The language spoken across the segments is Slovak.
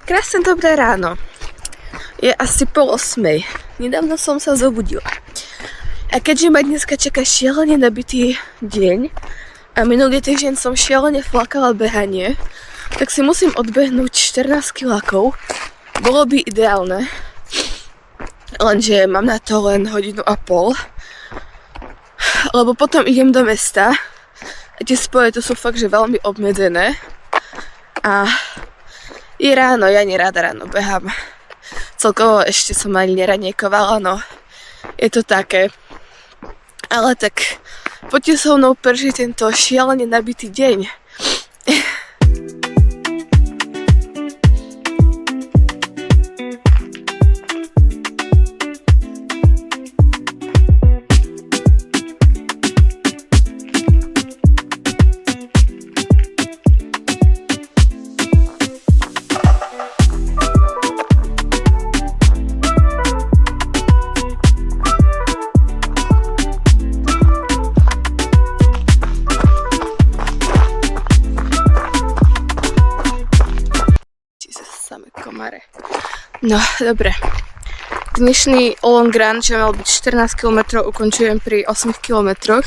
Krásne dobré ráno. Je asi 7:30. Nedávno som sa zobudila. A keďže ma dneska čaká šialene nabitý deň a minulý týždeň som šialene flakala behanie, tak si musím odbehnúť 14 kilákov. Bolo by ideálne, lenže mám na to len 1,5 hodiny, lebo potom idem do mesta a tie spoje tu sú fakt, že veľmi obmedzené a je ráno, ja nerada ráno behám. Celkovo ešte som ani neranejkovala, no je to také. Ale tak poďte so mnou prežiť tento šialene nabitý deň. No, dobre. Dnešný long run, čo mal byť 14 km, ukončujem pri 8 km.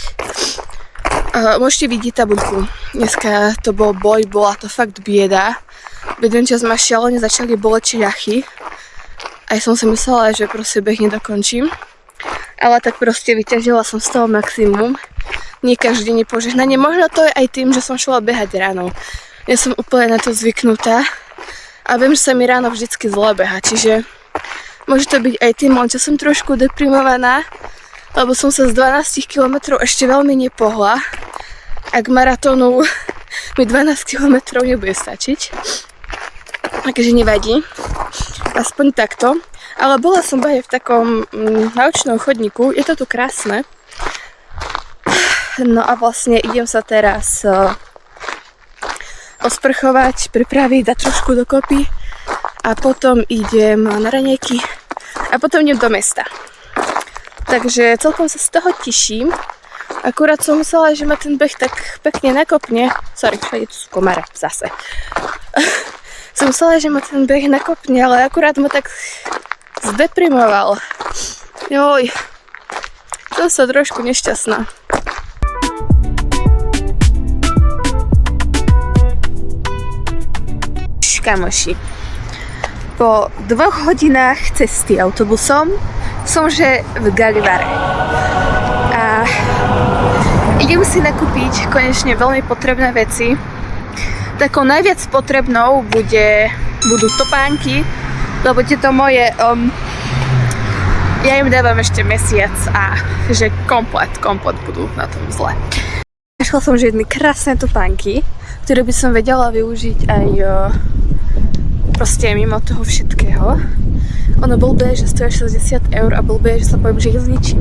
Môžete vidieť tabuľku. Dneska to bol boj, bola to fakt bieda. V jeden čas ma šialene začali boleť ľachy. Aj som si myslela, že proste beh nedokončím. Ale tak proste vyťažila som z toho maximum. Nie každý deň je požehnanie. Možno to je aj tým, že som šla behať ráno. Ja som úplne na to zvyknutá. A viem, že sa mi ráno vždycky zle beha, čiže môže to byť aj tým, len čo som trošku deprimovaná, lebo som sa z 12 km ešte veľmi nepohla. A k maratónu mi 12 km nebude stačiť. Takže nevadí. Aspoň takto. Ale bola som behať v takom naučnom chodníku. Je to tu krásne. No a vlastne idem sa teraz osprchovať, pripraviť, dať trošku dokopy a potom idem na raňajky a potom idem do mesta. Takže celkom sa z toho teším. Akurát som myslela, že ma ten beh tak pekne nakopne. Sorry, všade tu sú komare zase. Som myslela, že ma ten beh nakopne, ale akurát ma tak zdeprimoval. Joj, to som trošku nešťastná. Kamoši, po 2 hodinách cesty autobusom som že v Galivare a idem si nakúpiť konečne veľmi potrebné veci. Takou najviac potrebnou budú topánky, lebo tieto moje ja im dávam ešte mesiac a že komplet budú na tom zle. Našla som že jedny krásne topánky, ktoré by som vedela využiť aj proste mimo toho všetkého. Ono bol B, že stojí 60 € a bol B, že sa poviem, že ich zničím.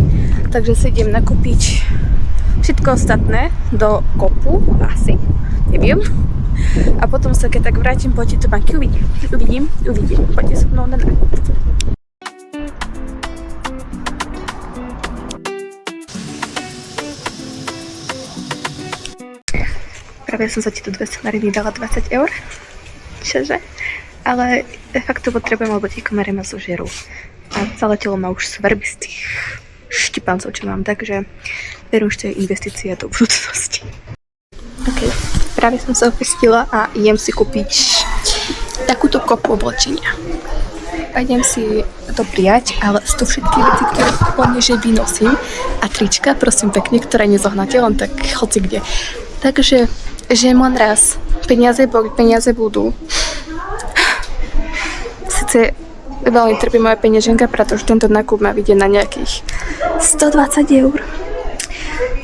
Takže si idem nakúpiť všetko ostatné do kopu, asi, neviem. A potom sa keď tak vrátim, poďte to banky, uvidím. Poďte so mnou na nákup. Práve som za tieto 2 scenárie dala 20 €. Čože? Ale fakt to potrebujem, lebo tie komary ma zožerú. A celé telo ma už svrbí z tých štipancov, čo mám, takže verím, že to je investícia do budúcnosti. Ok, práve som sa opustila a idem si kúpiť takúto kopu oblečenia. A idem si to prijať, ale z toho všetky veci, ktoré hlavne že vynosím a trička, prosím pekne, ktoré nezohnáte, len tak hoci kde. Takže žijem len raz, peniaze budú. Sice veľmi trpí moja peňaženka, pretože tento nákup má vidieť na nejakých 120 €.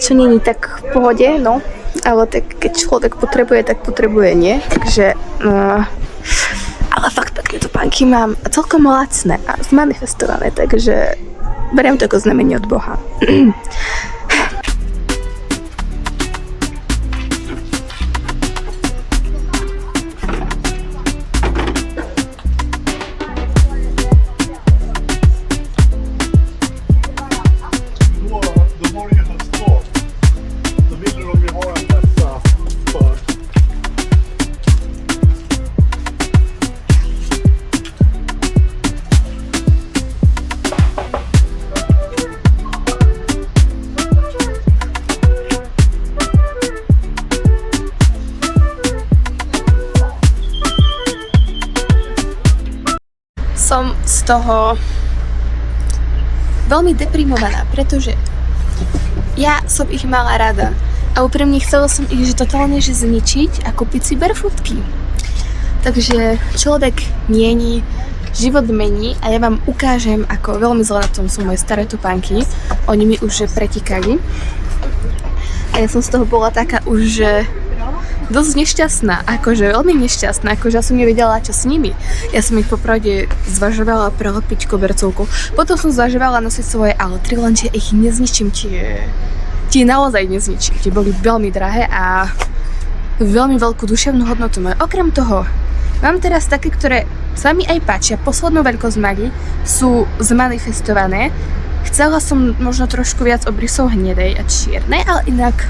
Čo nie je tak v pohode, no. Ale tak keď človek potrebuje, tak potrebuje, nie? Takže ale fakt pekné topánky mám celkom lacné a zmanifestované, takže beriem to ako znamenie od Boha. som z toho veľmi deprimovaná, pretože ja som ich mala rada a úprimne chcela som ich že totálne že zničiť a kúpiť si barefootky. Takže človek mieni, život mení a ja vám ukážem, ako veľmi zle na tom sú moje staré topánky. Oni mi už že pretikali. A ja som z toho bola taká už že dosť nešťastná, akože veľmi nešťastná, akože ja som nevedela, čo s nimi. Ja som ich popravde zvažovala prelepiť kobercovku. Potom som zvažovala nosiť svoje altry, lenže ich nezničím, tie naozaj nezničím. Tie boli veľmi drahé a veľmi veľkú duševnú hodnotu majú. Okrem toho, mám teraz také, ktoré sa mi aj páčia. Poslednú veľkosť mali sú zmanifestované. Chcela som možno trošku viac obrysov hnedej a čiernej, ale inak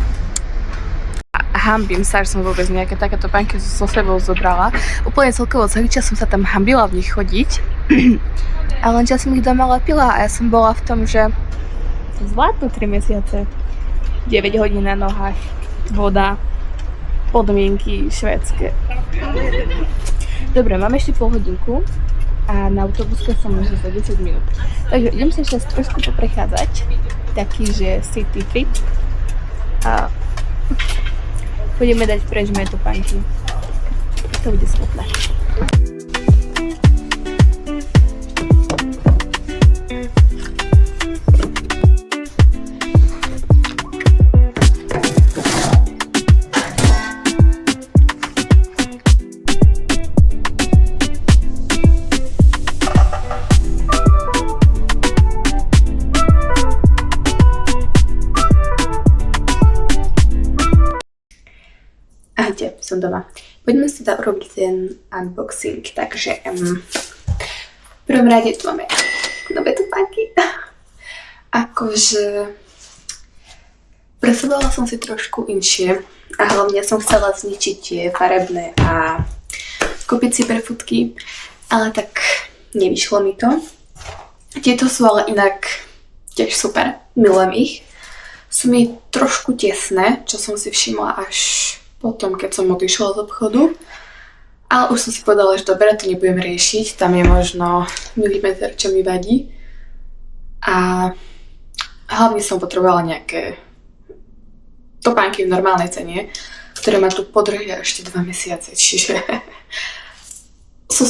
hambím sa, že som vôbec nejaké takéto topánky so sebou zobrala. Úplne celkovo celý čas som sa tam hambila v nich chodiť. A lenže som ich doma lepila a ja som bola v tom, že zvládnu 3 mesiace. 9 hodín na nohách, voda, podmienky švédske. Dobre, mám ešte pol hodinku a na autobuske som už za 10 minút. Takže idem sa ešte trošku poprechádzať. Taký, že city fit. A budeme dať preč moje topánky. To bude svetlé. Ahojte, som doma. Poďme si teda urobiť ten unboxing, takže v prvom rade tu máme nové topánky. Akože predstavovala som si trošku inšie a hlavne som chcela zničiť tie farebné a kúpiť si barefootky, ale tak nevyšlo mi to. Tieto sú ale inak tiež super, milujem ich. Sú mi trošku tesné, čo som si všimla až potom, keď som odišla z obchodu. Ale už som si povedala, že dobre, to nebudem riešiť. Tam je možno milimeter, čo mi vadí. A hlavne som potrebovala nejaké topánky v normálnej cene, ktoré ma tu podržia ešte 2 mesiace. Čiže sú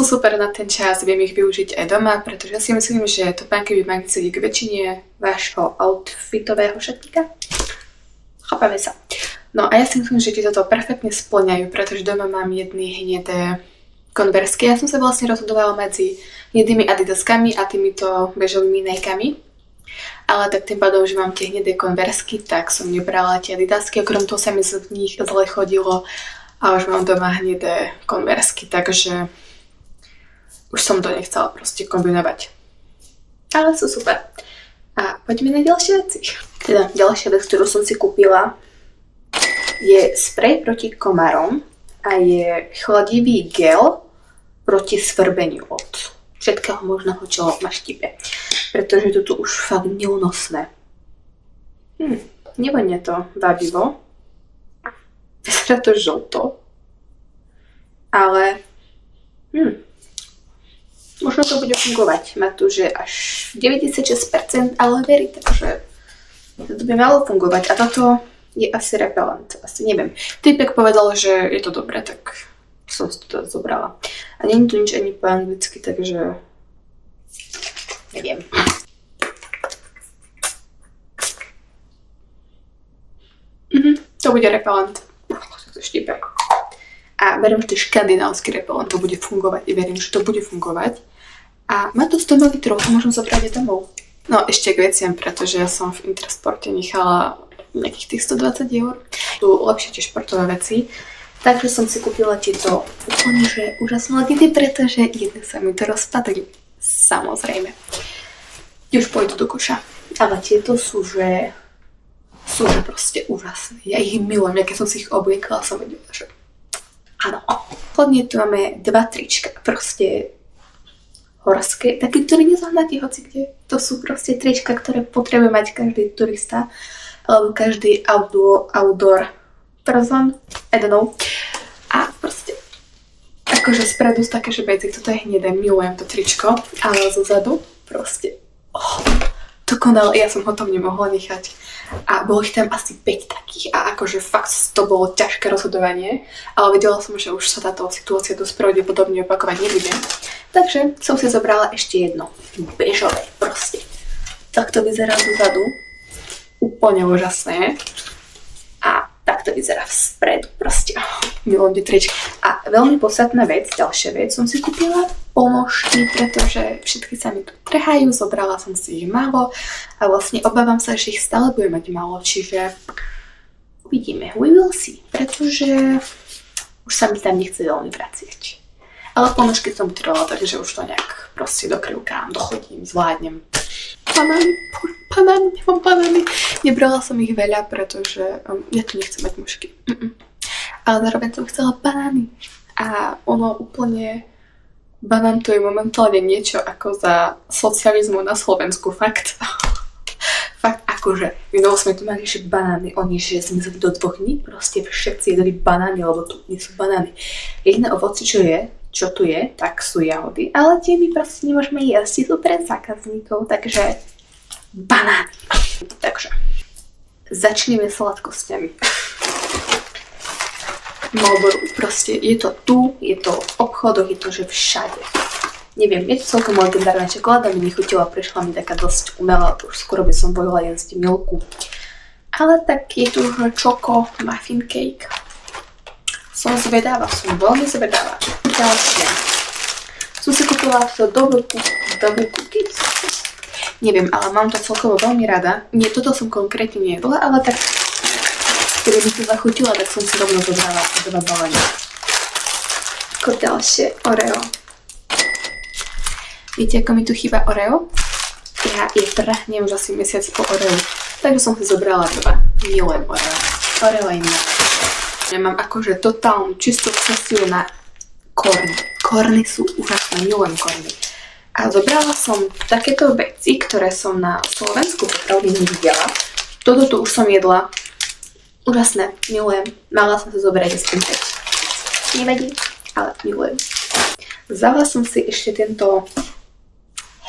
super na ten čas. Viem ich využiť aj doma, pretože ja si myslím, že topánky by mali sedieť k väčšine vášho outfitového šatníka. Chápame sa. No a ja si myslím, že tieto to perfektne spĺňajú, pretože doma mám jedny hnedé konversky. Ja som sa vlastne rozhodovala medzi hnedými adidaskami a týmito bežovými Nikami. Ale tak tým pádom, že mám tie hnedé konversky, tak som nebrala tie adidasky. Okrem toho sa mi z nich zle chodilo a už mám doma hnedé konversky, takže už som to nechcela proste kombinovať. Ale sú super. A poďme na ďalšie veci. Teda ďalšia vec, ktorú som si kúpila, je sprej proti komárom a je chladivý gel proti svrbeniu od všetkého možného, čo ma štípe. Pretože to tu už fakt neúnosné. Nevonia to babivo. Vyzerá to žlto. Ale možno to bude fungovať. Má tu, že až 96%, ale verí, takže to by malo fungovať. A toto je asi repelent, asi neviem. Typek povedal, že je to dobré, tak som si to zobrala. A nie je tu nič ani po anglicky, takže neviem. To bude repelent. To štípe. A verím, že to je škandinávsky repelent, to bude fungovať. Verím, že to bude fungovať. A má to 100 ml, to môžem zobrať domov. No ešte k veciam, pretože ja som v Intersporte nechala nejakých tých 120 €. Sú lepšie tie športové veci. Takže som si kúpila tieto úplne že úžasné legity, pretože jedné sa mi to rozpadli. Samozrejme. Už pôjdu do koša. Ale tieto sú že proste úžasné. Ja ich milujem. Keď som si ich obliekla, som vedela, že áno. Hodne tu máme 2 trička. Proste horské. Také, ktoré nezohnáte hoci kde. To sú proste trička, ktoré potrebuje mať každý turista. Alebo každý outdoor person, I don't know. A proste Akože spredu sú také, že basic, toto je hnedé, milujem to tričko, ale zozadu proste, dokonale, ja som ho tam nemohla nechať. A bolo ich tam asi 5 takých a akože fakt to bolo ťažké rozhodovanie, ale vedela som, že už sa táto situácia dosť pravdepodobne opakovať nebude. Takže som si zobrala ešte jedno, bežové proste. Tak to vyzerá dozadu, úplne úžasné. A tak to vyzerá vspredu, proste. Milujem tie tričky. A veľmi podstatná vec, ďalšia vec, som si kúpila ponožky, pretože všetky sa mi tu trhajú, zobrala som si ich málo a vlastne obávam sa, že ich stále budem mať málo, čiže uvidíme, we will see, pretože už sa mi tam nechce veľmi vracieť. Ale ponožky som utrvala, takže už to nejak proste dokrivkám, dochodím, zvládnem. Banány, nemám banány. Nebrala som ich veľa, pretože ja tu nechcem mať mužky. Ale zároveň som chcela banány. A ono úplne... Banán to je momentálne niečo ako za socializmu na Slovensku, fakt. Fakt akože, minul sme tu mali, že banány, oni že zmizli do 2 dní, proste všetci jedli banány, lebo tu nie sú banány. Jediné ovoci, čo tu je, tak sú jahody, ale tie my proste nemôžeme jesť, sú pre zákazníkov, takže banány. Takže začneme sladkosťami. Marlboro, proste je to tu, je to v obchodoch, je to že všade. Neviem, je to celkom legendárna čokoláda, mi nechutila, prišla mi taká dosť umelá, už skoro by som bojila jesť milku. Ale tak je tu čoko muffin cake. Som zvedáva, som veľmi zvedáva. Ďalšie. Som si kúpila to double cookies. Neviem, ale mám to celkovo veľmi rada. Nie, toto som konkrétne nejedla, ale tak keď mi to zachutila, tak som si rovno zobrala 2 balenia. Ako ďalšie Oreo. Viete, ako mi tu chýba Oreo? Ja je prahnem už asi mesiac po Oreo. Takže som si zobrala 2. Milujem Oreo. Oreo je mňa. Ja mám akože totálnu čistú obsesiu na korny. Korny sú úžasné, milujem korny. A zobrala som takéto veci, ktoré som na Slovensku popravde nevidela. Toto tu už som jedla. Úžasné, milujem. Mala som sa zobrať aspoň 5. Nevadí, ale milujem. Vzala som si ešte tento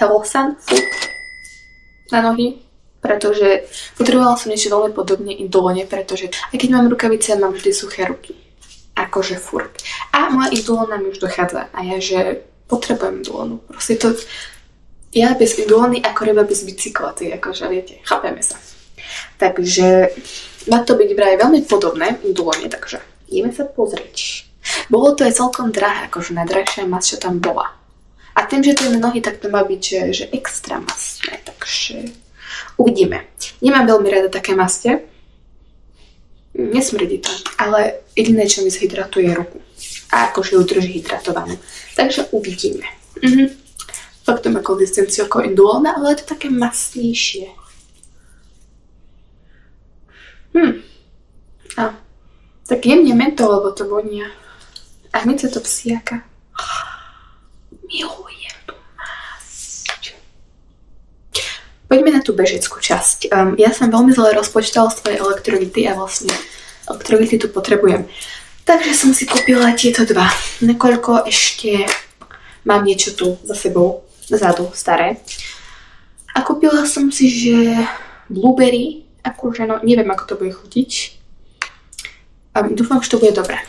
Hellosun Food na nohy, pretože potrebovala som niečo veľmi podobne Indolone, pretože aj keď mám rukavice, mám vždy suché ruky. Akože furt. A moja Indolona mi už dochádza a ja, že potrebujem Indolonu. Proste to... Ja bez Indolony ako ryba bez bicykla, akože viete, chápeme sa. Takže má to byť vraj veľmi podobné Indolone, takže ideme sa pozrieť. Bolo to aj celkom drahé, akože najdrahšia masť, čo tam bola. A tým, že to je na nohy, tak to má byť, že extra masné, takže uvidíme. Nemám veľmi rada také maste. Nesmrdí to, ale jediné, čo mi zhydratuje ruku. A akože ju drží hydratovanú. Takže uvidíme. Fakt to má konzistenciu ako Indolona, ale je to také masnejšie. A tak jemne mentol, lebo to vonia. A hneď sa to psiaka. Milujem tú masť. Poďme na tú bežeckú časť. Ja som veľmi zle rozpočítala svoje elektrolyty a vlastne elektrolyty tu potrebujem. Takže som si kúpila tieto 2. Nakoľko ešte mám niečo tu za sebou, vzadu, staré. A kúpila som si, že blueberry, akože no, neviem, ako to bude chutiť. Dúfam, že to bude dobré.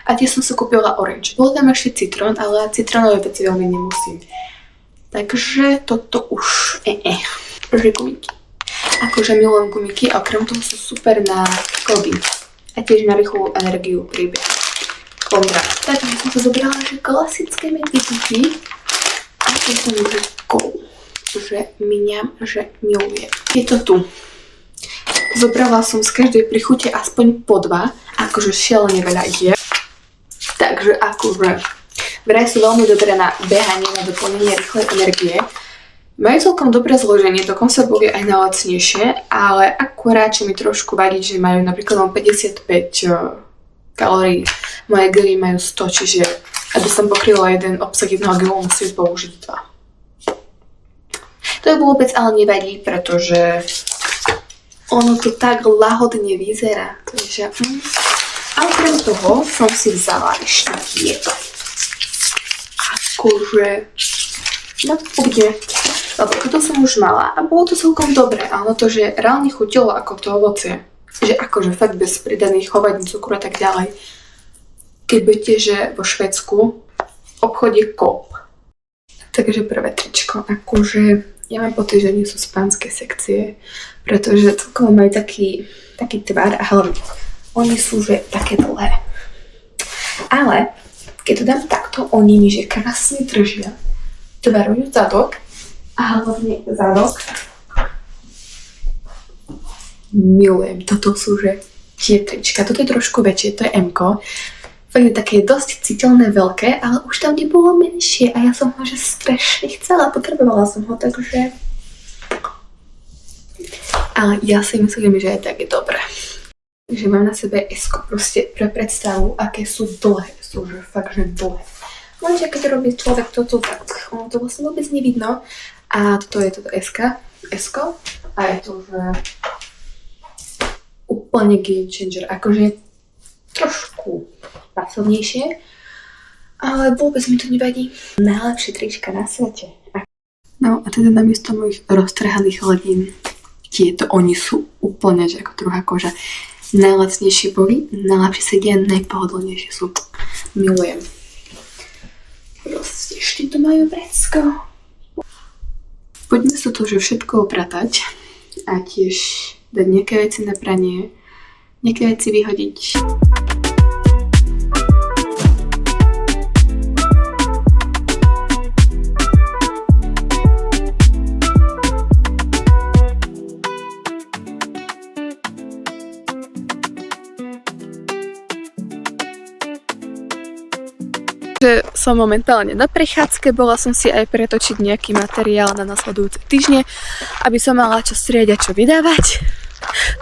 A tiež som si kúpila orange. Bolo tam ešte citrón, ale citrónové veci veľmi nemusím. Takže toto už že gumiky. Akože milujem gumiky a okrem toho sú super na kloby. A tiež na rýchlu energiu príbeh. Kondra. Takže som sa zobrala, že klasické medvíky. A to som že že miniam, že milujem. Je to tu. Zobrala som z každej prichute aspoň po 2, akože šialene veľa je. Takže akože vraj sú veľmi dobré na behanie, na doplnenie rýchlej energie. Majú celkom dobré zloženie, dokonca boli aj najlacnejšie, ale akurát, čo mi trošku vadí, že majú napríklad len 55 kalórií. Moje gely majú 100, čiže aby som pokryla jeden obsah jedného gelu, musím použiť 2. To vôbec ale nevadí, pretože ono to tak lahodne vyzerá. Takže, a okrem toho som si vzala ešte tieto. akože... No, uvidíme. Lebo toto som už mala a bolo to celkom dobré, ale to, že reálne chutilo ako to ovocie. Že akože fakt bez pridaných hovadín, cukru a tak ďalej. Keď budete, že vo Švédsku obchode Coop. Takže prvé tričko, akože ja mám pocit, že nie sú z pánskej sekcie, pretože celkovo majú taký tvar a hlavne oni sú že také dlhé. Ale keď to dám takto, oni mi že krásne držia. Tvarujú zadok a hlavne zadok. Milujem, toto sú že tie trička, toto je trošku väčšie, to je M-ko. Fakt je také dosť citeľné, veľké, ale už tam nebolo menšie a ja som ho že strašne chcela, potrebovala som ho, takže... Ale ja si myslím, že je také dobré. Takže mám na sebe S-ko, proste pre predstavu, aké sú dlhé, sú že fakt že dlhé. Lenže keď robí človek toto, tak ono to vlastne vôbec nevidno. A toto je toto S-ko a je to že úplne game changer, akože trošku pasovnejšie, ale vôbec mi to nevadí. Najlepšie trička na svete. No a teda namiesto mojich roztrhaných legín, tieto oni sú úplne že ako druhá koža. Najlacnejšie boli, najlepšie sedia, najpohodlnejšie sú. Milujem. Proste ešte to majú vrecko. Poďme sa to že všetko upratať a tiež dať nejaké veci na pranie, nejaké veci vyhodiť. Že som momentálne na prechádzke, bola som si aj pretočiť nejaký materiál na nasledujúce týždne, aby som mala čo strieľať a čo vydávať,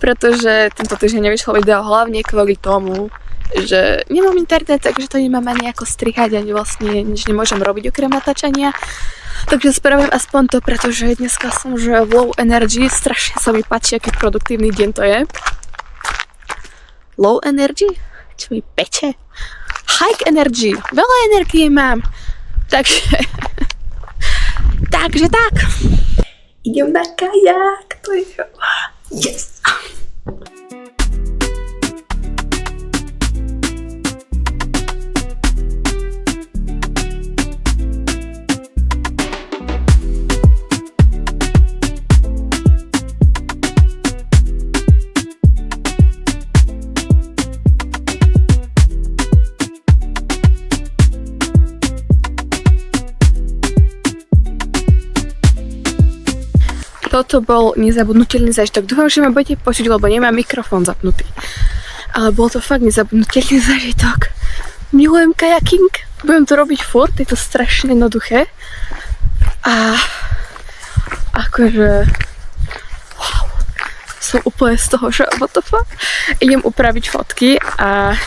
pretože tento týždeň nevyšlo video hlavne kvôli tomu, že nemám internet, takže to nemám ani ako strihať, ani vlastne nič nemôžem robiť okrem natáčania. Takže spravím aspoň to, pretože dneska som že v low energy, strašne sa mi páči, aký produktívny deň to je. Low energy? Čo mi peče? High energy, veľa energie mám, takže tak, idem na kajak, to je, yes. Toto bol nezabudnutelný zážitok. Dúfam, že ma budete počuť, lebo nemám mikrofón zapnutý. Ale bol to fakt nezabudnutelný zážitok. Milujem kajaking. Budem to robiť furt, je to strašne jednoduché. A akože... Wow. Som úplne z toho, že what the fuck. Idem upraviť fotky a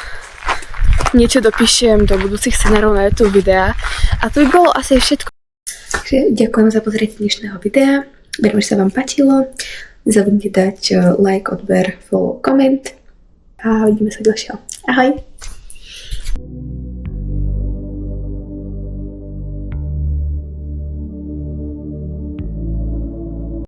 niečo dopíšem do budúcich scenárov na YouTube videa. A to by bolo asi všetko. Takže ďakujem za pozrieť dnešného videa. Verím, že sa vám páčilo. Nezabudnite dať like, odber, follow, koment a vidíme sa ďalšieho. Ahoj!